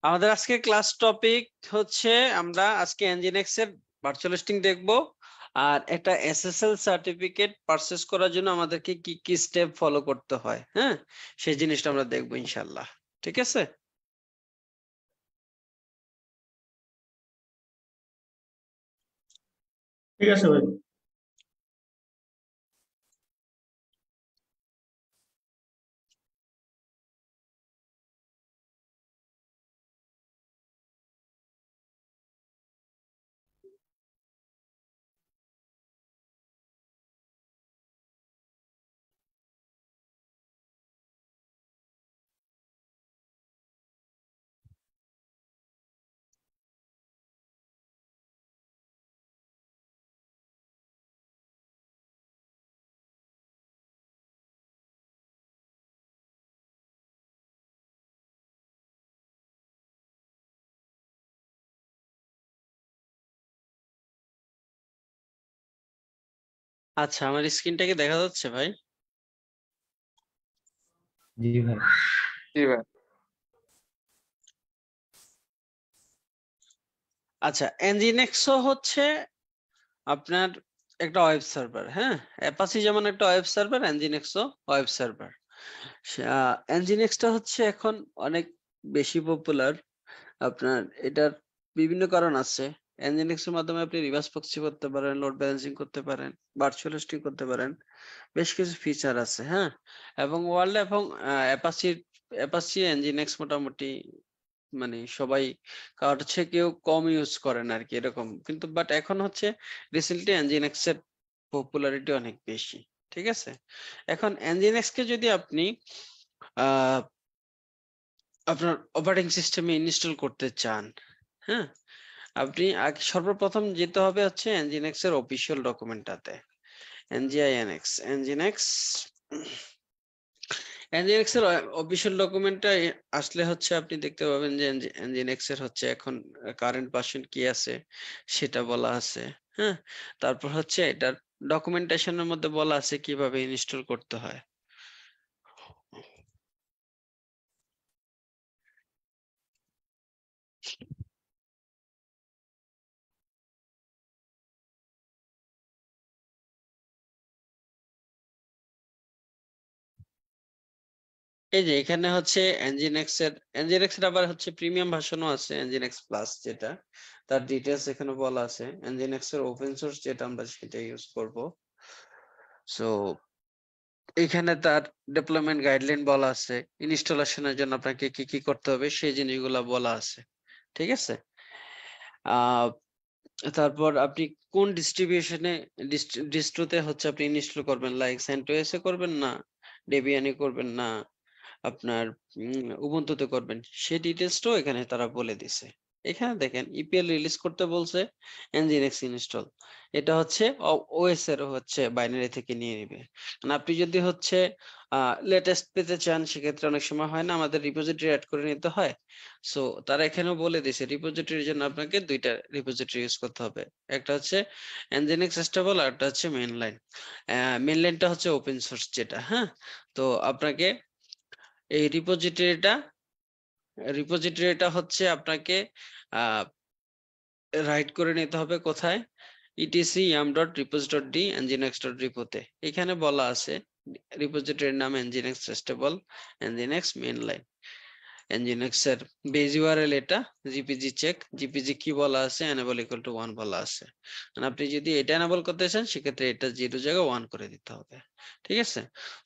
আমাদের আজকে class topic হচ্ছে আমরা আজকে nginx এর ভার্চুয়াল হোস্টিং দেখব আর একটা এসএসএল সার্টিফিকেট পারচেজ করার জন্য আমাদেরকে কি কি স্টেপ ফলো করতে হয়, হ্যাঁ সেই জিনিসটা আমরা দেখব ইনশাআল্লাহ। ঠিক আছে, ঠিক আছে ভাই। আচ্ছা আমার স্ক্রিনটা কি দেখা যাচ্ছে ভাই? জি ভাই। জি ভাই। আচ্ছা nginx হচ্ছে আপনার একটা ওয়েব সার্ভার, হ্যাঁ অ্যাপাচি যেমন একটা ওয়েব সার্ভার, nginx ও ওয়েব সার্ভার। nginx টা হচ্ছে এখন অনেক বেশি পপুলার। আপনার এটার বিভিন্ন কারণ আছে। nginx এর মাধ্যমে আপনি রিভার্স প্রক্সি করতে পারেন, লোড ব্যালেন্সিং করতে পারেন, ভার্চুয়াল হোস্টিং করতে পারেন, বেশ কিছু ফিচার আছে, হ্যাঁ। এবং ওয়ার্ল্ড এবং অ্যাপাচি nginx মোটামুটি মানে সবাই কারোর হচ্ছে কেউ কম ইউজ করেন আর কি এরকম, কিন্তু বাট এখন হচ্ছে রিসেন্টলি nginx এর পপুলারিটি অনেক বেশি। ঠিক আছে, এখন nginx কে যদি আপনি আহ আপনার অপারেটিং সিস্টেমে ইনস্টল করতে চান, হ্যাঁ আপনি আগে সর্বপ্রথম যেতে হবে হচ্ছে nginx এর অফিসিয়াল ডকুমেন্টটাতে, nginx nginx nginx এর অফিসিয়াল ডকুমেন্টটা আসলে হচ্ছে আপনি দেখতে পাবেন যে nginx এর হচ্ছে এখন কারেন্ট ভার্সন কি আছে সেটা বলা আছে, হ্যাঁ। তারপর হচ্ছে এটার ডকুমেন্টেশনের মধ্যে বলা আছে কিভাবে ইনস্টল করতে হয়। এই যে এখানে হচ্ছে nginx এর আবার হচ্ছে প্রিমিয়াম ভার্সনও আছে, nginx প্লাস যেটা, তার ডিটেলস এখানে বলা আছে। nginx এর ওপেন সোর্স যেটা আমরা সেটা ইউজ করব। সো এখানে তার ডেভেলপমেন্ট গাইডলাইন বলা আছে, ইনস্টলেশনের জন্য আপনাকে কি কি করতে হবে সেই জিনিসগুলো বলা আছে। ঠিক আছে, আহ তারপর আপনি কোন ডিস্ট্রিবিউশনে ডিস্ট্রোতে হচ্ছে আপনি ইনস্টল করবেন, লাইক সেন্টোসে করবেন না, ডেবিয়ানে করবেন না, আপনার উবুন্টুতে করবেন, সেই ডিটেলসটাও এখানে তারা বলে দিছে। এখানে দেখেন ইপিএল রিলিজ করতে বলছে, nginx ইনস্টল, এটা হচ্ছে ওএস এর হচ্ছে বাইনারি থেকে নিয়ে নিবে। মানে আপনি যদি হচ্ছে লেটেস্ট পেতে চান সেক্ষেত্রে অনেক সময় হয় না আমাদের রিপোজিটরি অ্যাড করে নিতে হয়। সো তারা এখানেও বলে দিছে রিপোজিটরির জন্য আপনাকে দুইটা রিপোজিটরি ইউজ করতে হবে, একটা হচ্ছে nginx স্টেবল আর একটা হচ্ছে মেইনলাইন। মেইনলাইনটা হচ্ছে ওপেন সোর্স যেটা, হ্যাঁ। তো আপনাকে এই রিপোজিটরিটা হচ্ছে আপনাকে আহ রাইট করে নিতে হবে কোথায়, etc yum.repos.d nginx.repo তে। এখানে বলা আছে রিপোজিটরির নাম nginx stable nginx mainline, nginx এর বেজ ইউআরএল এটা, জিপিজি চেক, জিপিজি কি বলা আছে, enable equal to 1 বলা আছে। মানে আপনি যদি এটা enable করতে চান সেক্ষেত্রে এটা 0 জায়গায় 1 করে দিতে হবে। ঠিক আছে,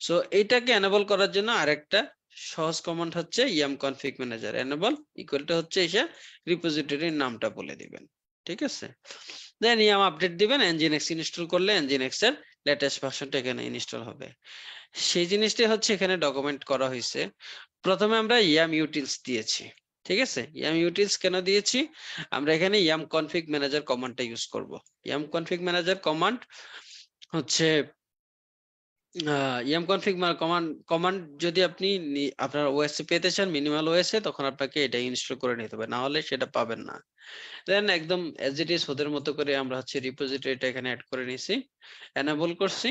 সো এইটাকে enable করার জন্য আরেকটা সহজ কমান্ড হচ্ছে yum config manager enable equal to হচ্ছে এসে রিপোজিটরির নামটা বলে দিবেন। ঠিক আছে, দেন yum আপডেট দিবেন, nginx ইনস্টল করলে nginx এর লেটেস্ট ভার্সনটা এখানে ইনস্টল হবে। সেই জিনিসটাই হচ্ছে এখানে ডকুমেন্ট করা হয়েছে। প্রথমে আমরা yum utils দিয়েছি। ঠিক আছে, yum utils কেন দিয়েছি, আমরা এখানে yum config manager কমান্ডটা ইউজ করব। yum config manager কমান্ড হচ্ছে yum config কমান্ড যদি আপনি আপনার ওএস পেতে চান মিনিমাল ওএস তখন আপনাকে এটা ইনস্টল করে নিতে হবে, না হলে সেটা পাবেন না। দেন একদম এজ ইট ইজ ওদের মতো করে আমরা হচ্ছে রিপোজিটরিটা এখানে অ্যাড করে নিছি, এনেবল করছি,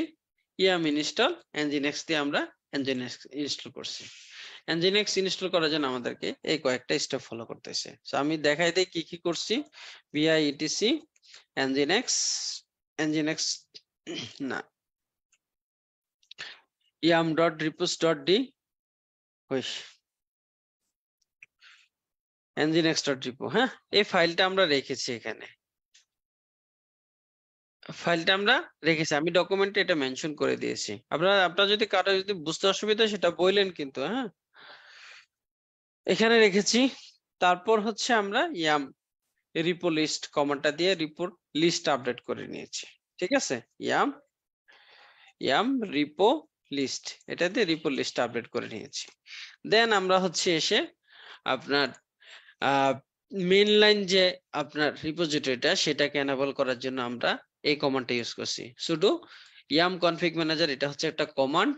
yum ইনস্টল nginx দিয়ে আমরা nginx ইনস্টল করছি। nginx ইনস্টল করার জন্য আমাদেরকে এই কয়েকটা স্টেপ ফলো করতেছে। সো আমি দেখাই দেই কি কি করছি। vi etc nginx nginx না yum.repos.d ওই nginx.repo, হ্যাঁ, এই ফাইলটা আমরা রেখেছি এখানে। ফাইলটা আমরা রেখেছি, আমি ডকুমেন্টে এটা মেনশন করে দিয়েছি। আপনার যদি কারো যদি বুঝতে অসুবিধা হয় সেটা বললেন কিন্তু, হ্যাঁ। এখানে রেখেছি। তারপর হচ্ছে আমরা ইয়াম রিপো লিস্ট কমান্ডটা দিয়ে রিপোর লিস্ট আপডেট করে নিয়েছি। ঠিক আছে, ইয়াম ইয়াম রিপো লিস্ট, এটা দিয়ে রিপো লিস্ট আপডেট করে নিয়েছি। দেন আমরা হচ্ছে এসে আপনার মেইন লাইন যে আপনার রিপোজিটরিটা সেটাকে এনেবল করার জন্য আমরা এই কমান্ডটা ইউজ করছি, সুডো ইয়াম কনফিগ ম্যানেজার। এটা হচ্ছে একটা কমান্ড,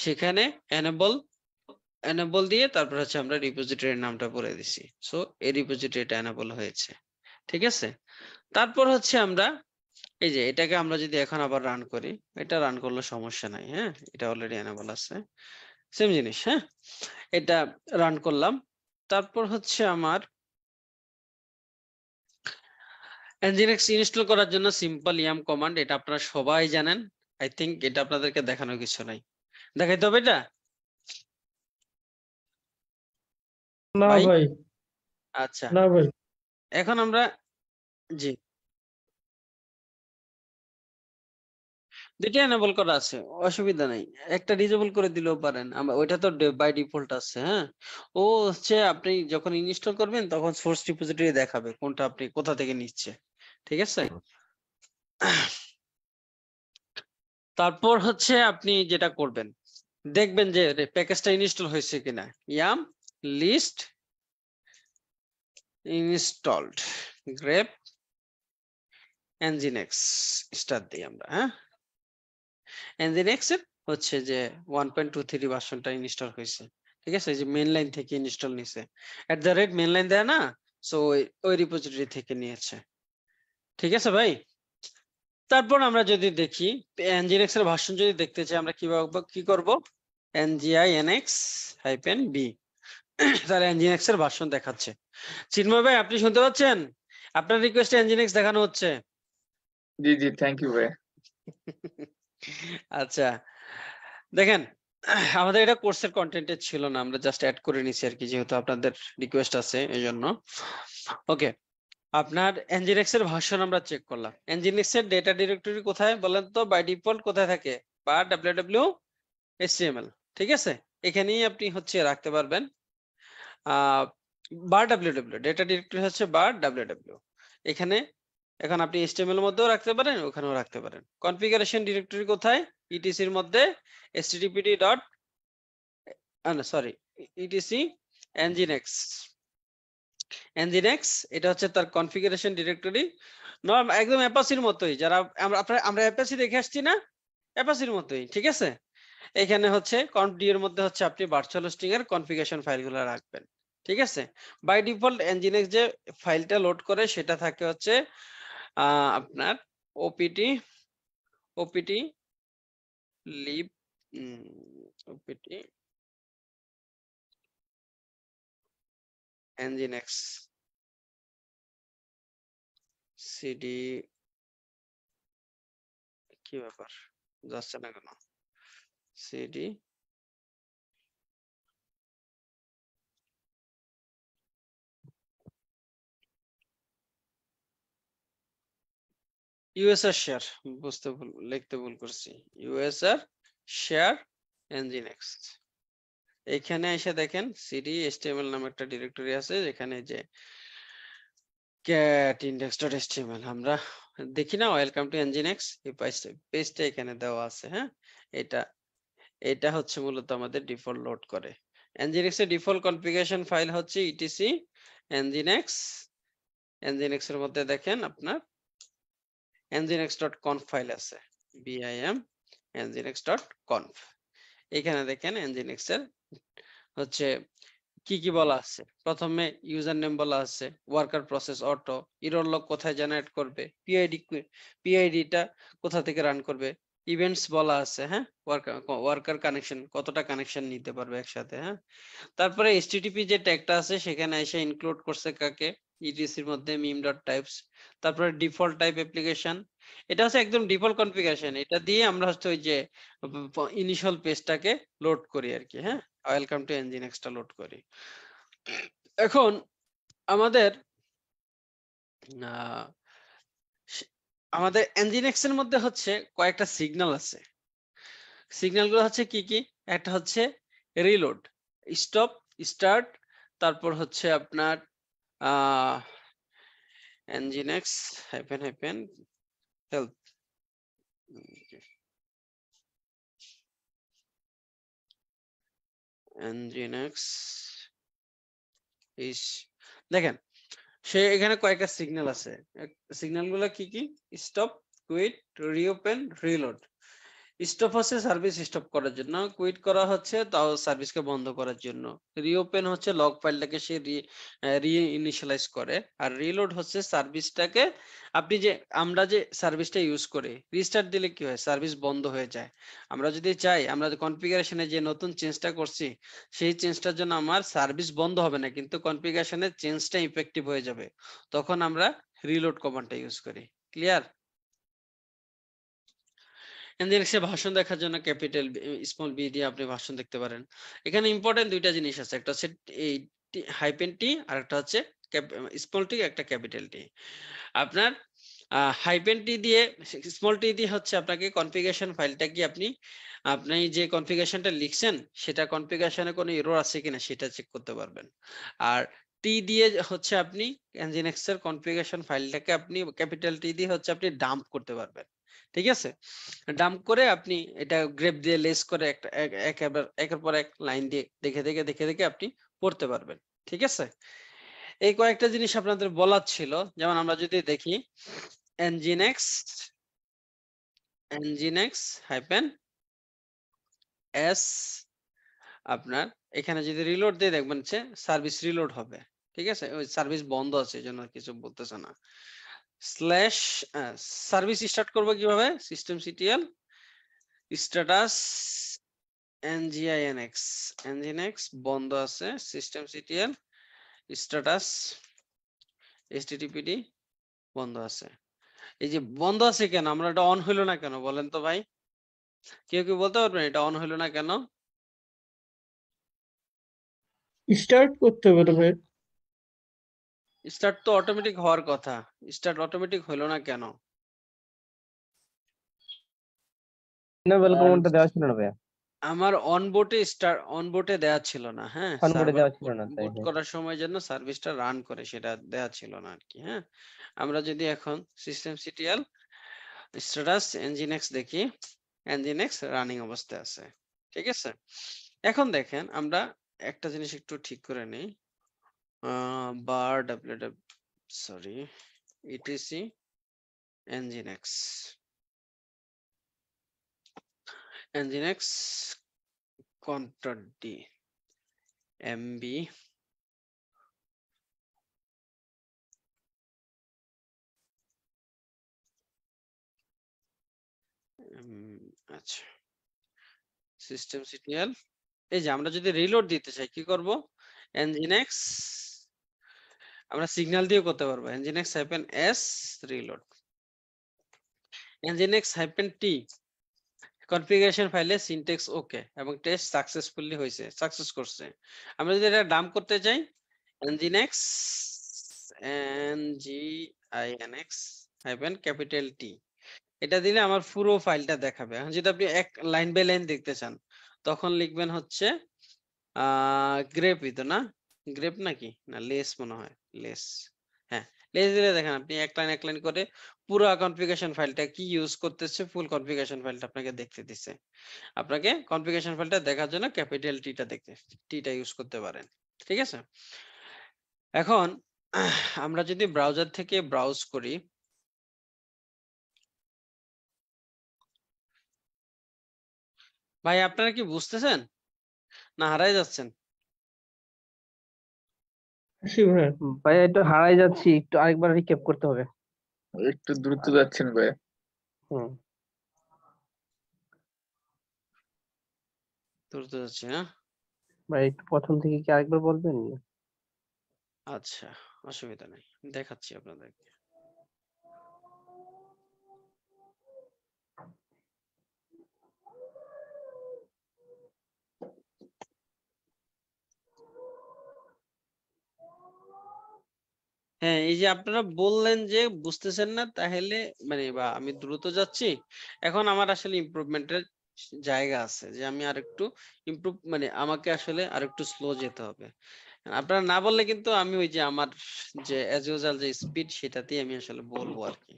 সেখানে এনেবল দিয়ে তারপর হচ্ছে আমরা রিপোজিটরির নামটা বলে দিছি। সো এই রিপোজিটরিটা এনেবল হয়েছে। ঠিক আছে, তারপর হচ্ছে আমরা এই যে এটাকে আমরা যদি এখন আবার রান করি, এটা রান করলে সমস্যা নাই, হ্যাঁ, এটা অলরেডি এনেবল আছে, সেম জিনিস। হ্যাঁ, এটা রান করলাম। তারপর হচ্ছে আমার nginx ইনস্টল করার জন্য সিম্পল ইয়াম কমান্ড, এটা আপনারা সবাই জানেন। আই থিংক এটা আপনাদেরকে দেখানোর কিছু নাই, দেখাইতে হবে এটা না ভাই? ভাই, আচ্ছা, না ভাই। এখন আমরা জি দুইটা এনেবল করা আছে, অসুবিধা নাই। একটা ডিসেবল করে দিলেও পারেন, আমরা ওইটা তো বাই ডিফল্ট আছে। হ্যাঁ, ও হচ্ছে আপনি যখন ইনস্টল করবেন তখন সোর্স রিপোজিটরি দেখাবে কোনটা আপনি কোথা থেকে নিচ্ছে। ঠিক আছে, তারপর হচ্ছে আপনি যেটা করবেন, দেখবেন যে প্যাকেজটা ইনস্টল হয়েছে কিনা। Yum list installed grep nginx start দিই আমরা। হ্যাঁ, nginx এর হচ্ছে যে 1.23 ভার্সনটা ইনস্টল হয়েছে। ঠিক আছে, যে মেইন লাইন থেকে ইনস্টল নিছে, মেইন লাইন দেয় না, সো ওই রিপোজিটরি থেকে নিয়েছে। ঠিক আছে ভাই, তারপর আমরা যদি দেখি nginx এর ভার্সন যদি দেখতে চাই আমরা কিভাবে কি করব, nginx-b তাহলে nginx এর ভার্সন দেখাচ্ছে। চিন্ময় ভাই আপনি শুনতে পাচ্ছেন? আপনার রিকোয়েস্টে nginx দেখানো হচ্ছে। জি জি, থ্যাংক ইউ ভাই। আচ্ছা, দেখেন আমাদের এটা কোর্সের কন্টেন্টে ছিল না, আমরা জাস্ট অ্যাড করে নিছি আর কি, যেহেতু আপনাদের রিকোয়েস্ট আছে এই জন্য। ওকে, আপনার nginx এর ভার্সন আমরা চেক করলাম। nginx এর ডেটা ডিরেক্টরি কোথায় বলেন তো? বাই ডিফল্ট কোথায় থাকে? বার www html। ঠিক আছে, এখানেই আপনি হচ্ছে রাখতে পারবেন বার www, ডেটা ডিরেক্টরি হচ্ছে বার www। এখানে এখন আপনি html এর মধ্যেও রাখতে পারেন, ওখানেও রাখতে পারেন। কনফিগারেশন ডিরেক্টরি কোথায়? etc এর মধ্যে httpd dot sorry etc nginx nginx, এটা হচ্ছে তার কনফিগারেশন ডিরেক্টরি। একদম অ্যাপাচির মতোই, যারা আমরা অ্যাপাচি দেখে আসছি না, অ্যাপাচির মতোই। ঠিক আছে, এখানে হচ্ছে conf d এর মধ্যে হচ্ছে আপনি ভার্চুয়াল হোস্টিং এর কনফিগারেশন ফাইলগুলো রাখবেন। ঠিক আছে, বাই ডিফল্ট nginx যে ফাইলটা লোড করে সেটা থাকে হচ্ছে আপনার opt lib opt nginx cd, কি ব্যাপার যাচ্ছে না কেন? cd usr share, লিখতে ভুল করছি, usr share nginx। এখানে এসে দেখেন cd html নামে একটা ডিরেক্টরি আছে, যেখানে যে cat index.html আমরা দেখি না, ওয়েলকাম টু nginx, এই পেজটা এখানে দেওয়া আছে। হ্যাঁ, এটা এটা হচ্ছে মূলত আমাদের ডিফল্ট লোড করে। nginx এর ডিফল্ট কনফিগারেশন ফাইল হচ্ছে etc nginx। nginx এর মধ্যে দেখেন আপনার nginx.conf ফাইল আছে, bim nginx.conf। এখানে দেখেন nginx এর হচ্ছে কি কি বলা আছে। প্রথমে ইউজার নেম বলা আছে, worker process auto, error log কোথায় জেনারেট করবে, পিআইডিটা কোথা থেকে রান করবে, ইভেন্টস বলা আছে, হ্যাঁ, ওয়ার্কার কানেকশন কতটা কানেকশন নিতে পারবে একসাথে, হ্যাঁ। তারপরে এইচটিটিপি যে ট্যাগটা আছে সেখানে এসে ইনক্লুড করছে কাকে, ইটিসির মধ্যে meme.types। তারপরে ডিফল্ট টাইপ অ্যাপ্লিকেশন, এটা হচ্ছে একদম ডিফল্ট কনফিগারেশন, এটা দিয়ে আমরা হচ্ছে ওই যে ইনিশিয়াল পেজটাকে লোড করি আর কি, হ্যাঁ, ওয়েলকাম টু nginx টা লোড করি। এখন আমাদের আহ, আমাদের nginx এর মধ্যে হচ্ছে কয়েকটা সিগন্যাল আছে। সিগন্যাল গুলো হচ্ছে কি কি, একটা হচ্ছে রিলোড, স্টপ, স্টার্ট, তারপর হচ্ছে আপনার আহ nginx hyphen hyphen help, nginx ইস, দেখেন সে এখানে কয়েকটা সিগন্যাল আছে। সিগন্যাল গুলো কি কি, stop, quit, reopen, reload. Stop হচ্ছে সার্ভিস স্টপ করার জন্য, কুইট করা হচ্ছে তাও সার্ভিসকে বন্ধ করার জন্য, রিওপেন হচ্ছে লগ ফাইলটাকে সে রি ইনিশিয়ালাইজ করে, আর রিলোড হচ্ছে সার্ভিসটাকে আপনি যে আমরা যে সার্ভিসটা ইউজ করি রিস্টার্ট দিলে কি হয়, সার্ভিস বন্ধ হয়ে যায়। আমরা যদি চাই, আমরা কনফিগারেশনে যে নতুন চেঞ্জটা করছি সেই চেঞ্জটার জন্য আমার সার্ভিস বন্ধ হবে না, কিন্তু কনফিগারেশনের চেঞ্জটা ইফেক্টিভ হয়ে যাবে, তখন আমরা রিলোড কমান্ডটা ইউজ করি। ক্লিয়ার? nginx এ ভাষণ দেখার জন্য ক্যাপিটাল স্মল বি দিয়ে আপনি ভাষণ দেখতে পারেন। এখানে ইম্পর্টেন্ট দুইটা জিনিস আছে, একটা হচ্ছে এই হাইপেন টি আর একটা হচ্ছে স্মল টি, একটা ক্যাপিটাল টি। আপনার হাইপেন টি দিয়ে, স্মল টি দিয়ে হচ্ছে আপনাকে কনফিগারেশন ফাইলটা কি আপনি আপনি যে কনফিগারেশনটা লিখছেন সেটা কনফিগারেশনে কোনো এরর আছে কিনা সেটা চেক করতে পারবেন। আর টি দিয়ে হচ্ছে আপনি nginx এর কনফিগারেশন ফাইলটাকে আপনি ক্যাপিটাল টি দিয়ে হচ্ছে আপনি ডাম্প করতে পারবেন। ঠিক আছে? ডাম্প করে আপনি এটা গ্রেপ দিয়ে লেস করে একটা একের পর এক লাইন দিয়ে দেখে দেখে দেখে দেখে আপনি পড়তে পারবেন। ঠিক আছে? এই কয়েকটা জিনিস আপনাদের বলার ছিল। যেমন আমরা যদি দেখি nginx হাইপেন s, আপনার এখানে যদি রিলোড দিয়ে দেখবেন হচ্ছে সার্ভিস রিলোড হবে। ঠিক আছে? ওই সার্ভিস বন্ধ আছে এজন্য কিছু বলতেছে না। স্ল্যাশ সার্ভিস স্টার্ট করব কিভাবে, systemctl স্ট্যাটাস nginx বন্ধ আছে, systemctl স্ট্যাটাস httpd বন্ধ আছে। এই যে বন্ধ আছে কেন, আমরা এটা অন হইলো না কেন বলেন তো ভাই, কেউ কি বলতে পারবেন এটা অন হইলো না কেন? স্টার্ট করতে হবে তো ভাই। স্টার্ট তো অটোমেটিক হওয়ার কথা, স্টার্ট অটোমেটিক হইলো না কেন? ইনেবল কমান্ডটা দেওয়া ছিল না ভাইয়া, আমার অনবোর্ডে দেওয়া ছিল না, হ্যাঁ, অনবোর্ডে সার্ভার দেওয়া ছিল না তাই। বুট হ্যাঁ, করার সময় যেন সার্ভিসটা রান করে সেটা দেওয়া ছিল না আর কি, হ্যাঁ। আমরা যদি এখন systemctl স্ট্যাটাস nginx দেখি, nginx রানিং অবস্থায় আছে। ঠিক আছে? এখন দেখেন আমরা একটা জিনিস একটু ঠিক করে নেই, bar www sorry etc nginx control d mb আচ্ছা systemctl, এই যে আমরা যদি রিলোড দিতে চাই কি করব, nginx আমরা সিগন্যাল দিয়ে করতে পারবো, nginx s reload, nginx t configuration ফাইলে সিনট্যাক্স ওকে এবং টেস্ট সাকসেসফুলি হয়েছে, সাকসেস করছে। আমরা যদি এটা ডাম্প করতে চাই nginx ক্যাপিটাল টি, এটা দিলে আমার পুরো ফাইলটা দেখাবে। এখন যদি আপনি এক লাইন বাই লাইন দেখতে চান তখন লিখবেন হচ্ছে গ্রেপই তো না, গ্রেপ নাকি না লেস মনে হয়, লেস, হ্যাঁ, লেস দিলে দেখেন আপনি এক লাইন করে পুরো কনফিগারেশন ফাইলটা কি ইউজ করতেছে ফুল কনফিগারেশন ফাইলটা আপনাকে দেখতে দিচ্ছে। আপনাকে কনফিগারেশন ফাইলটা দেখার জন্য ক্যাপিটাল টিটা ইউজ করতে পারেন। ঠিক আছে? এখন আমরা যদি ব্রাউজার থেকে ব্রাউজ করি, ভাই আপনারা কি বুঝতেছেন না হারাই যাচ্ছেন? আসি ভাইয়া। ভাইয়া একটু হারাই যাচ্ছি, একটু আরেকবার রিক্যাপ করতে হবে। একটু দ্রুত যাচ্ছেন ভাই। হুম। দ্রুত যাচ্ছে, হ্যাঁ? ভাই একটু প্রথম থেকে কি আরেকবার বলবেন? আচ্ছা, অসুবিধা নেই। দেখাচ্ছি আপনাদেরকে। হ্যাঁ, এই যে আপনারা বললেন যে বুঝতেছেন না, তাহলে মানে বা আমি দ্রুত যাচ্ছি। এখন আমার আসলে ইমপ্রুভমেন্টের জায়গা আছে, যে আমি আরেকটু ইমপ্রুভ, মানে আমাকে আসলে আরেকটু স্লো যেতে হবে। আপনারা না বললে কিন্তু আমি ওই যে আমার যে অ্যাজ ইউজুয়াল যে স্পিড, সেটাতেই আমি আসলে বলবো আরকি।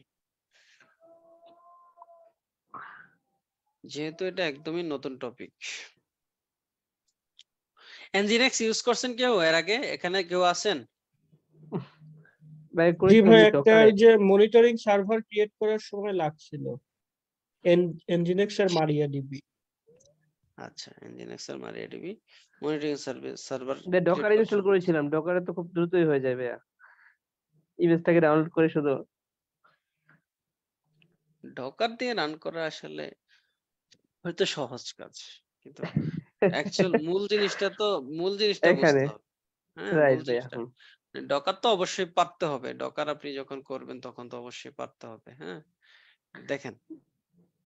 যেহেতু এটা একদমই নতুন টপিক। Nginx ইউজ করছেন কেউ এর আগে? এখানে কেউ আছেন? ভাই জি করেছিলাম ভাই, যে একটা ডকারে। ওই যে মনিটরিং সার্ভার ক্রিয়েট করার সময় লাগছিল এনজিনিক্স আর মারিয়া ডিবি। আচ্ছা, Nginx এর MariaDB মনিটরিং সার্ভার ভাই ক্রিয়েট ডকারে করার ইনস্টল জন্য। করেছিলাম, ডকারে তো খুব দ্রুতই হয়ে যায় ভাইয়া, ইমেজটাকে ডাউনলোড করে শুধু। ডকার দিয়ে রান করা আসলে হয়তো সহজ কাজ, কিন্তু অ্যাকচুয়াল মূল জিনিসটা এখানে বুঝতে হবে। হ্যাঁ, মূল রাইট ভাইয়া। জিনিসটা ডকার তো অবশ্যই পারতে হবে। ডকার আপনি যখন করবেন তখন তো অবশ্যই পারতে হবে। হ্যাঁ, দেখেন